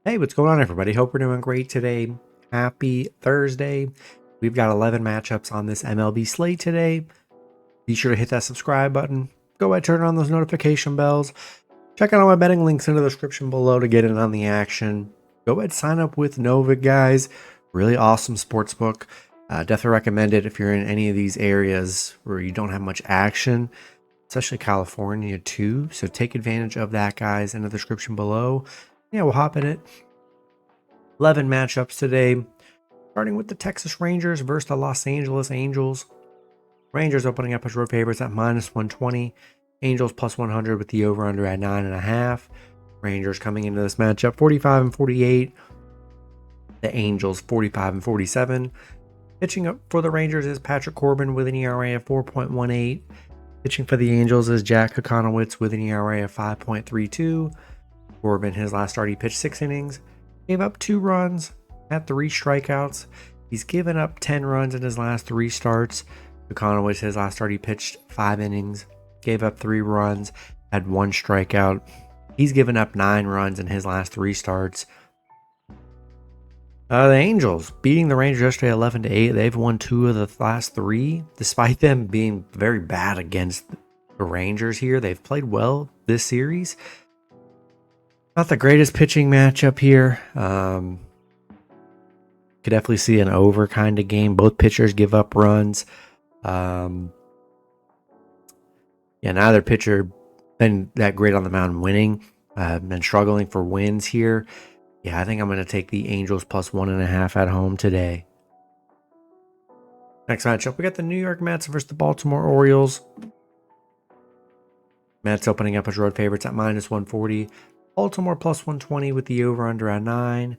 Hey, what's going on, everybody? Hope we're doing great today. Happy Thursday. We've got 11 matchups on this MLB slate today. Be sure to hit that subscribe button. Go ahead, turn on those notification bells. Check out all my betting links in the description below to get in on the action. Go ahead, sign up with Novik, guys. Really awesome sportsbook. Definitely recommend it if you're in any of these areas where you don't have much action, especially California too. So take advantage of that, guys, in the description below. Yeah, we'll hop in it. 11 matchups today, starting with the Texas Rangers versus the Los Angeles Angels. Rangers opening up as road favorites at -120. Angels plus 100 with the over-under at 9.5. Rangers coming into this matchup 45-48. The Angels 45-47. Pitching up for the Rangers is Patrick Corbin with an ERA of 4.18. Pitching for the Angels is Jack Kokonowitz with an ERA of 5.32. Corbin, his last start, he pitched 6 innings, gave up 2 runs, had 3 strikeouts. He's given up 10 runs in his last 3 starts. Kokonowitz, his last start, he pitched 5 innings, gave up 3 runs, had 1 strikeout. He's given up 9 runs in his last 3 starts. The Angels beating the Rangers yesterday 11-8. They've won 2 of the last 3, despite them being very bad against the Rangers here. They've played well this series. Not the greatest pitching matchup here. Could definitely see an over kind of game. Both pitchers give up runs. Neither pitcher been that great on the mound winning. Been struggling for wins here. I think I'm going to take the Angels plus 1.5 at home today. Next matchup, we got the New York Mets versus the Baltimore Orioles. Mets opening up as road favorites at -140. Baltimore plus 120 with the over-under at 9.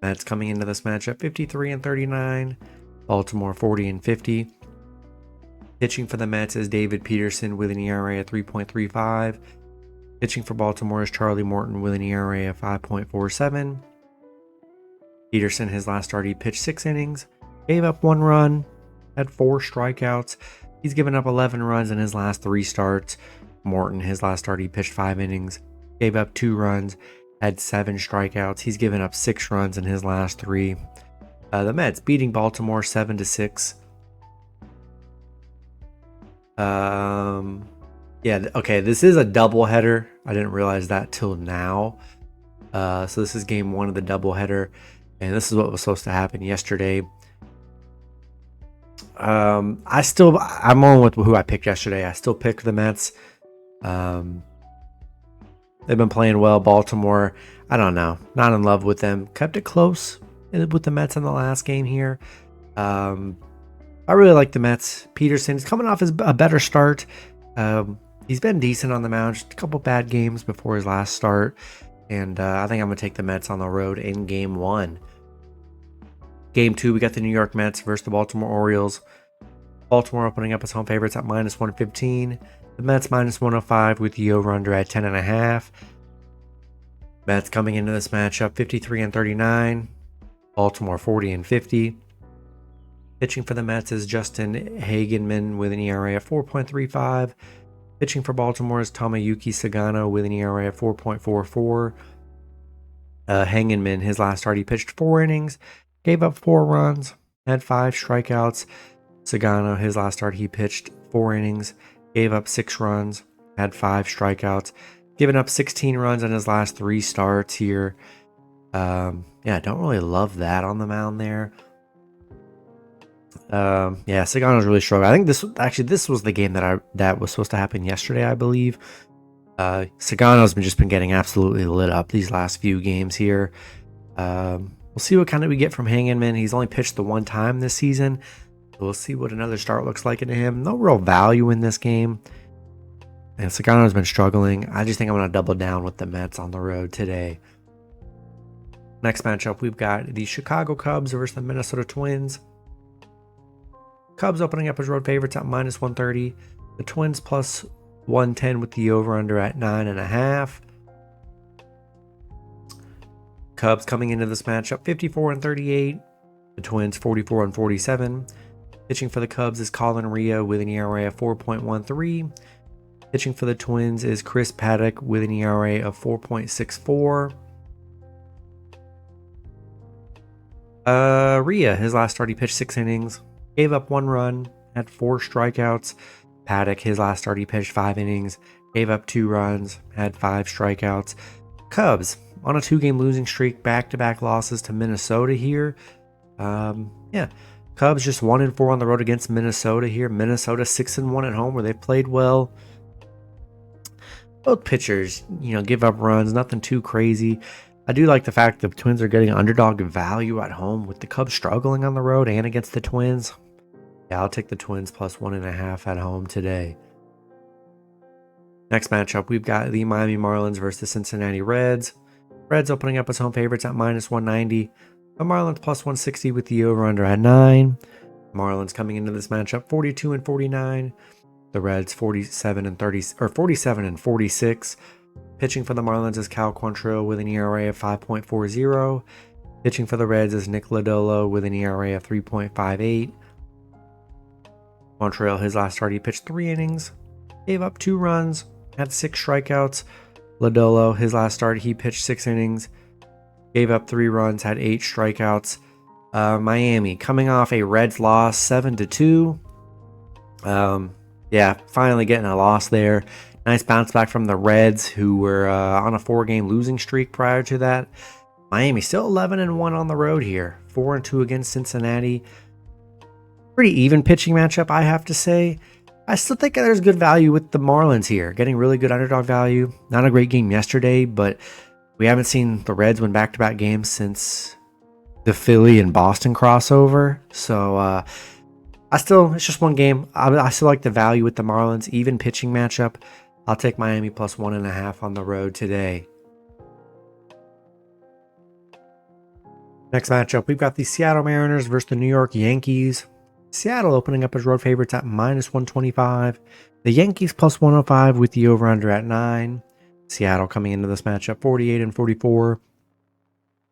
Mets coming into this matchup 53-39. Baltimore 40-50. Pitching for the Mets is David Peterson with an ERA of 3.35. Pitching for Baltimore is Charlie Morton with an ERA of 5.47. Peterson, his last start, he pitched 6 innings, gave up 1 run, had 4 strikeouts. He's given up 11 runs in his last 3 starts. Morton, his last start, he pitched 5 innings, gave up 2 runs, had 7 strikeouts. He's given up 6 runs in his last 3. The Mets beating Baltimore 7-6. Okay, this is a doubleheader. I didn't realize that till now. So this is game 1 of the doubleheader, and this is what was supposed to happen yesterday. I'm on with who I picked yesterday. I still picked the Mets. They've been playing well. Baltimore, I don't know, not in love with them. Kept it close with the Mets in the last game here. I really like the Mets. Peterson's coming off a better start. He's been decent on the mound, just a couple bad games before his last start. And I think I'm going to take the Mets on the road in game 1. Game 2, we got the New York Mets versus the Baltimore Orioles. Baltimore opening up as home favorites at -115. The Mets -105 with the over-under at 10.5. Mets coming into this matchup 53-39. Baltimore 40-50. Pitching for the Mets is Justin Hagenman with an ERA of 4.35. Pitching for Baltimore is Tomoyuki Sagano with an ERA of 4.44. Hagenman, his last start, he pitched 4 innings, gave up 4 runs, had 5 strikeouts. Sagano, his last start, he pitched 4 innings, gave up 6 runs, had 5 strikeouts, given up 16 runs in his last 3 starts here. Don't really love that on the mound there. Sagano's really struggling. I think this was the game that was supposed to happen yesterday, I believe. Sagano's just been getting absolutely lit up these last few games here. We'll see what kind of we get from Hagenman. He's only pitched the 1 time this season. We'll see what another start looks like into him. No real value in this game. And Sagano's been struggling. I just think I'm going to double down with the Mets on the road today. Next matchup, we've got the Chicago Cubs versus the Minnesota Twins. Cubs opening up as road favorites at -130. The Twins plus 110 with the over-under at 9.5. Cubs coming into this matchup 54-38. The Twins 44-47. Pitching for the Cubs is Colin Rea with an ERA of 4.13. Pitching for the Twins is Chris Paddock with an ERA of 4.64. Rhea, his last start, he pitched 6 innings, gave up 1 run, had 4 strikeouts. Paddock, his last start, he pitched 5 innings, gave up 2 runs, had 5 strikeouts. Cubs, on a 2-game losing streak, back-to-back losses to Minnesota here. Yeah, Cubs just 1-4 on the road against Minnesota here. Minnesota 6-1 at home where they played well. Both pitchers, give up runs, nothing too crazy. I do like the fact the Twins are getting underdog value at home with the Cubs struggling on the road and against the Twins. Yeah, I'll take the Twins plus 1.5 at home today. Next matchup, we've got the Miami Marlins versus the Cincinnati Reds. Reds opening up as home favorites at minus 190. The Marlins plus 160 with the over-under at 9. Marlins coming into this matchup 42-49. The Reds 47-46. Pitching for the Marlins is Cal Quantrill with an ERA of 5.40. Pitching for the Reds is Nick Lodolo with an ERA of 3.58. Quantrill, his last start, he pitched 3 innings, gave up 2 runs, had 6 strikeouts. Lodolo, his last start, he pitched 6 innings, gave up 3 runs, had 8 strikeouts. Miami coming off a Reds loss 7-2. Yeah, finally getting a loss there. Nice bounce back from the Reds, who were on a 4-game losing streak prior to that. Miami still 11-1 on the road here, 4-2 against Cincinnati. Pretty even pitching matchup, I have to say. I still think there's good value with the Marlins here, getting really good underdog value. Not a great game yesterday, but we haven't seen the Reds win back-to-back games since the Philly and Boston crossover. So it's just one game. I still like the value with the Marlins, even pitching matchup. I'll take Miami plus 1.5 on the road today. Next matchup, we've got the Seattle Mariners versus the New York Yankees. Seattle opening up as road favorites at minus 125. The Yankees plus 105 with the over-under at 9. Seattle coming into this matchup 48-44.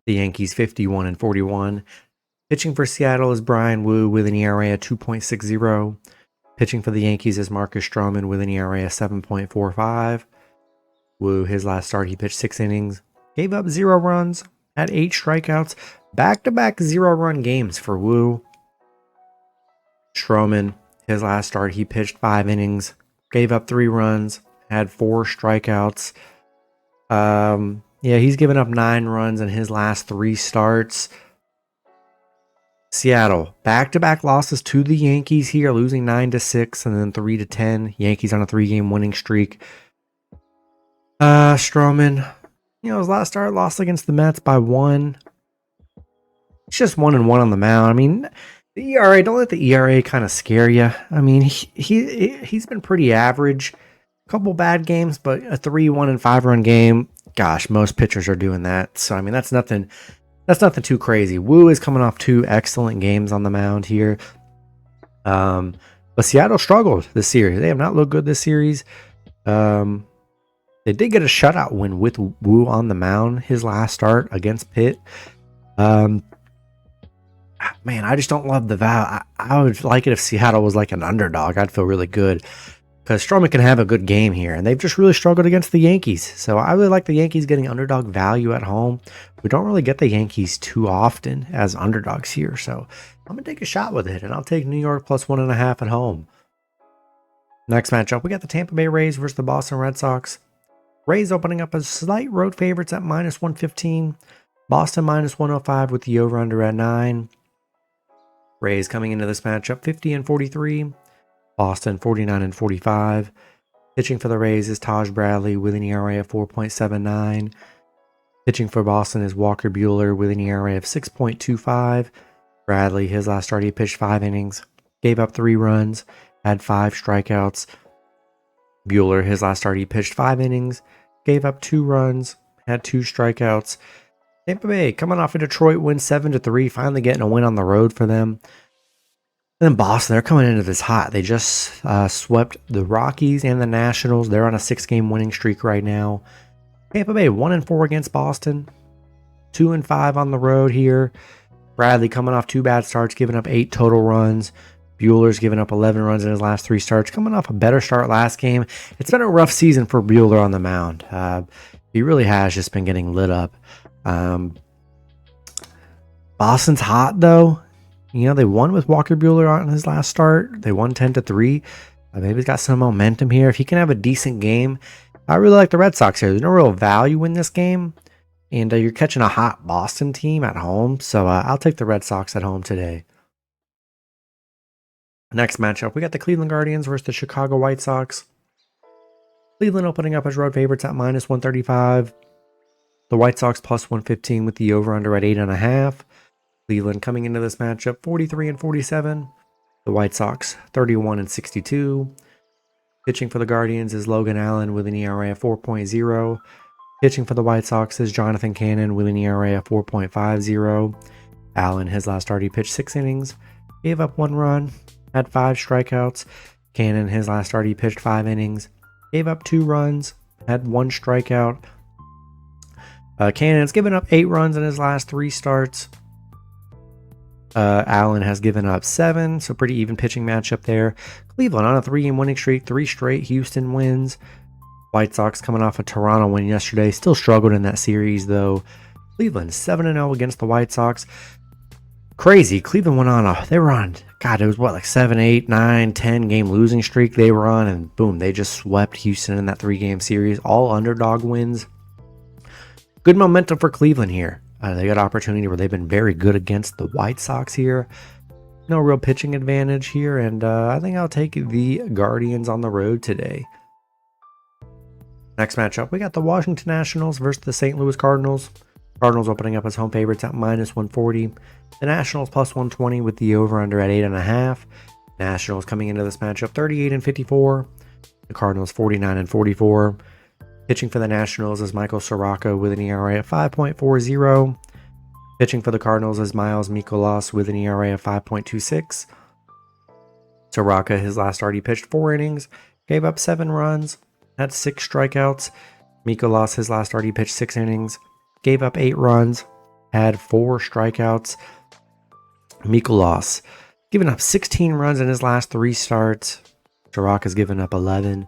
The Yankees 51-41. Pitching for Seattle is Brian Wu with an ERA of 2.60. Pitching for the Yankees is Marcus Stroman with an ERA of 7.45. Wu, his last start, he pitched 6 innings, gave up 0 runs, had 8 strikeouts. Back-to-back 0-run games for Wu. Stroman, his last start, he pitched 5 innings, gave up 3 runs, had 4 strikeouts. He's given up 9 runs in his last 3 starts. Seattle, back-to-back losses to the Yankees here, losing 9-6 and then 3-10. Yankees on a 3-game winning streak. Stroman, his last start lost against the Mets by 1. It's just 1-1 on the mound. I mean, the ERA, don't let the ERA kind of scare you. I mean, he's been pretty average. A couple bad games, but a 3-1 and 5-run game. Gosh, most pitchers are doing that. So, I mean, that's nothing too crazy. Wu is coming off 2 excellent games on the mound here. But Seattle struggled this series. They have not looked good this series. They did get a shutout win with Wu on the mound his last start against Pitt. Man, I just don't love the value. I would like it if Seattle was like an underdog. I'd feel really good because Stroman can have a good game here, and they've just really struggled against the Yankees. So I really like the Yankees getting underdog value at home. We don't really get the Yankees too often as underdogs here, so I'm going to take a shot with it, and I'll take New York plus 1.5 at home. Next matchup, we got the Tampa Bay Rays versus the Boston Red Sox. Rays opening up as slight road favorites at minus 115. Boston minus 105 with the over-under at 9. Rays coming into this matchup 50-43. Boston 49-45. Pitching for the Rays is Taj Bradley with an ERA of 4.79. Pitching for Boston is Walker Buehler with an ERA of 6.25. Bradley, his last start, he pitched 5 innings, gave up 3 runs, had 5 strikeouts. Buehler, his last start, he pitched 5 innings, gave up 2 runs, had 2 strikeouts. Tampa Bay coming off a Detroit win 7-3, finally getting a win on the road for them. And then Boston, they're coming into this hot. They just swept the Rockies and the Nationals. They're on a 6-game winning streak right now. Tampa Bay 1-4 against Boston, 2-5 on the road here. Bradley coming off 2 bad starts, giving up 8 total runs. Buehler's given up 11 runs in his last 3 starts, coming off a better start last game. It's been a rough season for Buehler on the mound. He really has just been getting lit up. Boston's hot though. You know, they won with Walker Buehler on his last start. They won 10-3. Maybe he's got some momentum here. If he can have a decent game, I really like the Red Sox here. There's no real value in this game. And you're catching a hot Boston team at home. So I'll take the Red Sox at home today. Next matchup, we got the Cleveland Guardians versus the Chicago White Sox. Cleveland opening up as road favorites at -135. The White Sox +115 with the over-under at 8.5. Cleveland coming into this matchup 43-47. The White Sox 31-62. Pitching for the Guardians is Logan Allen with an ERA of 4.0. Pitching for the White Sox is Jonathan Cannon with an ERA of 4.50. Allen, his last start, he pitched 6 innings, gave up 1 run, had 5 strikeouts. Cannon, his last start, he pitched 5 innings, gave up 2 runs, had 1 strikeout. Cannon's given up 8 runs in his last 3 starts. Allen has given up 7, so pretty even pitching matchup there. Cleveland on a 3-game winning streak, 3 straight Houston wins. White Sox coming off a Toronto win yesterday, still struggled in that series though. Cleveland 7-0 against the White Sox. Crazy. Cleveland went on they were on, God, it was what, like 7, 8, 9, 10 game losing streak they were on, and boom, they just swept Houston in that 3-game series. All underdog wins. Good momentum for Cleveland here. They got an opportunity where they've been very good against the White Sox here. No real pitching advantage here, and I think I'll take the Guardians on the road today. Next matchup, we got the Washington Nationals versus the St. Louis Cardinals. Cardinals opening up as home favorites at -140. The Nationals +120 with the over-under at 8.5. Nationals coming into this matchup 38-54. The Cardinals 49-44. Pitching for the Nationals is Michael Soroka with an ERA of 5.40. Pitching for the Cardinals is Miles Mikolas with an ERA of 5.26. Soroka, his last start, he pitched 4 innings, gave up 7 runs, had 6 strikeouts. Mikolas, his last start, he pitched 6 innings, gave up 8 runs, had 4 strikeouts. Mikolas given up 16 runs in his last 3 starts. Soroka's given up 11.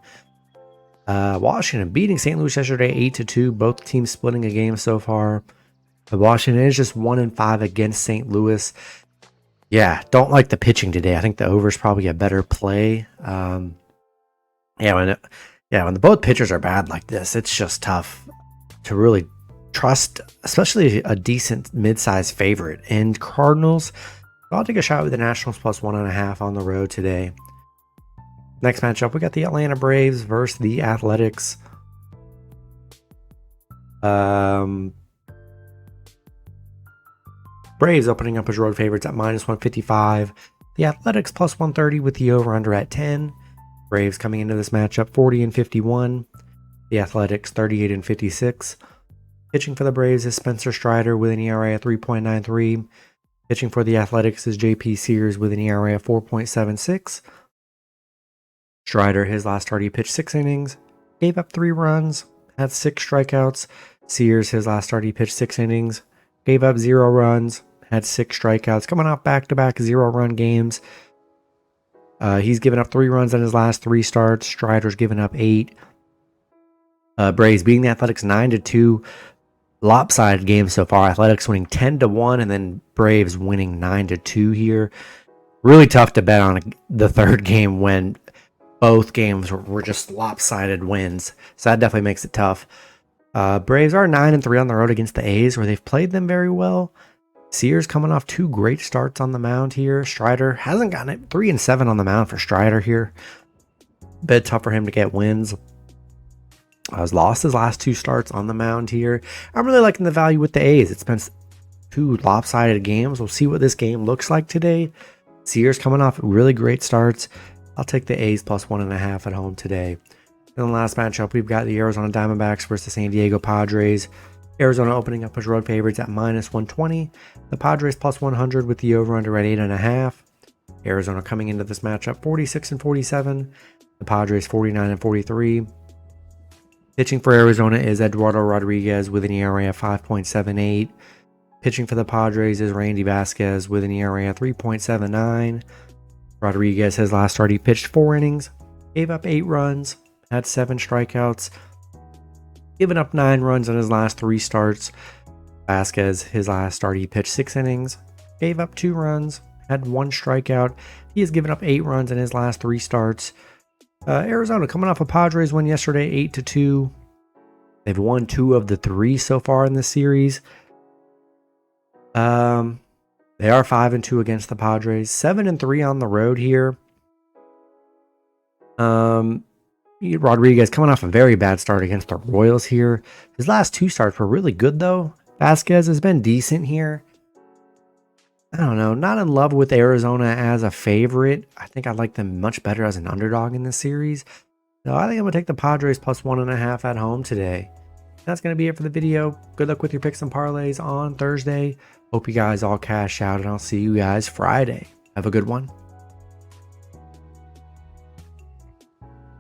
Washington beating St. Louis yesterday 8-2. Both teams splitting a game so far. But Washington is just 1-5 against St. Louis. Yeah, don't like the pitching today. I think the over is probably a better play. When the both pitchers are bad like this, it's just tough to really trust, especially a decent mid-sized favorite. And Cardinals, I'll take a shot with the Nationals +1.5 on the road today. Next matchup, we got the Atlanta Braves versus the Athletics. Braves opening up as road favorites at -155. The Athletics +130 with the over-under at 10. Braves coming into this matchup 40-51. The Athletics 38-56. Pitching for the Braves is Spencer Strider with an ERA of 3.93. Pitching for the Athletics is JP Sears with an ERA of 4.76. Strider, his last start, he pitched 6 innings, gave up 3 runs, had 6 strikeouts. Sears, his last start, he pitched 6 innings, gave up 0 runs, had 6 strikeouts. Coming off back-to-back 0-run games. He's given up 3 runs in his last 3 starts. Strider's given up 8. Braves beating the Athletics 9-2. Lopsided game so far. Athletics winning 10-1, and then Braves winning 9-2 here. Really tough to bet on the third game when both games were just lopsided wins. So that definitely makes it tough. Braves are 9-3 on the road against the A's, where they've played them very well. Sears coming off 2 great starts on the mound here. Strider hasn't gotten it. 3-7 on the mound for Strider here. Bit tough for him to get wins. Has lost his last 2 starts on the mound here. I'm really liking the value with the A's. It's been 2 lopsided games. We'll see what this game looks like today. Sears coming off really great starts. I'll take the A's +1.5 at home today. In the last matchup, we've got the Arizona Diamondbacks versus the San Diego Padres. Arizona opening up as road favorites at -120. The Padres +100 with the over-under at 8.5. Arizona coming into this matchup 46-47. The Padres 49-43. Pitching for Arizona is Eduardo Rodriguez with an ERA of 5.78. Pitching for the Padres is Randy Vasquez with an ERA of 3.79. Rodriguez, his last start, he pitched 4 innings, gave up 8 runs, had 7 strikeouts, given up 9 runs in his last 3 starts. Vasquez, his last start, he pitched 6 innings, gave up 2 runs, had 1 strikeout. He has given up 8 runs in his last 3 starts. Arizona coming off a Padres win yesterday, 8-2. They've won 2 of the 3 so far in this series. They are 5-2 against the Padres, 7-3 on the road here. Rodriguez coming off a very bad start against the Royals here. His last 2 starts were really good though. Vasquez has been decent here. I don't know, not in love with Arizona as a favorite. I think I like them much better as an underdog in this series. So I think I'm going to take the Padres plus 1.5 at home today. That's going to be it for the video. Good luck with your picks and parlays on Thursday. Hope you guys all cash out, and I'll see you guys Friday. Have a good one.